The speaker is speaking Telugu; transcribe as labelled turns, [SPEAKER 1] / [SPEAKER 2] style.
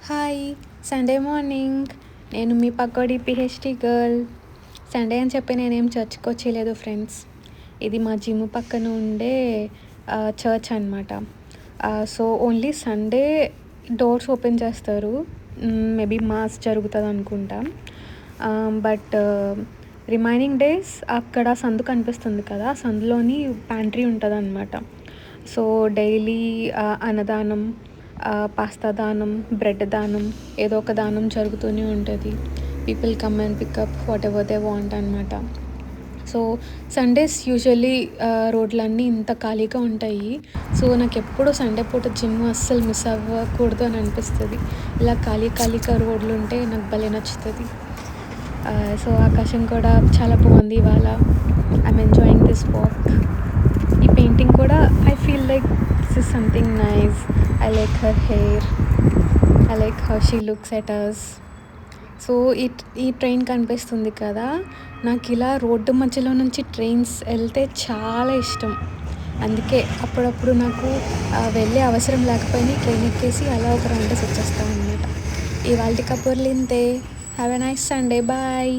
[SPEAKER 1] హాయ్! Sunday morning. నేను మీ పక్కోడి పీహెచ్‌డీ గర్ల్. సండే అని చెప్పి నేనేం చర్చ్‌కొచ్చేయలేదు ఫ్రెండ్స్. ఇది మా జిమ్ పక్కన ఉండే చర్చ్ అనమాట. So, only Sunday doors open చేస్తారు. మేబీ మాస్ జరుగుతదనుకుంటా. బట్ రిమైనింగ్ డేస్ అక్కడ సందు కనిపిస్తుంది కదా! ఆ సందులోని ప్యాంట్రీ ఉంటదనమాట. సో, డైలీ అన్నదానం, పాస్తా దానం, బ్రెడ్ దానం, ఏదో ఒక దానం జరుగుతూనే ఉంటది. People come and pick up whatever they want అనమాట. సో, సండేస్ యూజువల్లీ రోడ్లన్నీ ఇంత ఖాళీగా ఉంటాయి. సో, నాకెప్పుడు సండే పూట జిమ్ అస్సలు మిస్ అవ్వకూడదు అని అనిపిస్తది. ఇలా ఖాళీగా రోడ్లుంటే నాకు భలే నచ్చుతది. సో, ఆకాశం కూడా చాలా బాగుంది ఇవాళ. I'm enjoying this walk. ఈ పెయింటింగ్ కూడా I feel like this is something nice. I like her hair. I like how she looks at us. So, ఈ ట్రైన్ కనిపిస్తుంది కదా! నాకిలా రోడ్డు మధ్యలో నుంచి ట్రైన్స్ ఎళ్తే చాలా ఇష్టం. అందుకే అప్పుడప్పుడు నాకు వెళ్ళే అవసరం లేకపోయినా ట్రైన్ ఎక్కేసి అలా ఒక రౌండేసి వచ్చేస్తా అనమాట. ఇవాల్టి కబుర్లింతే. Have a nice Sunday. Bye.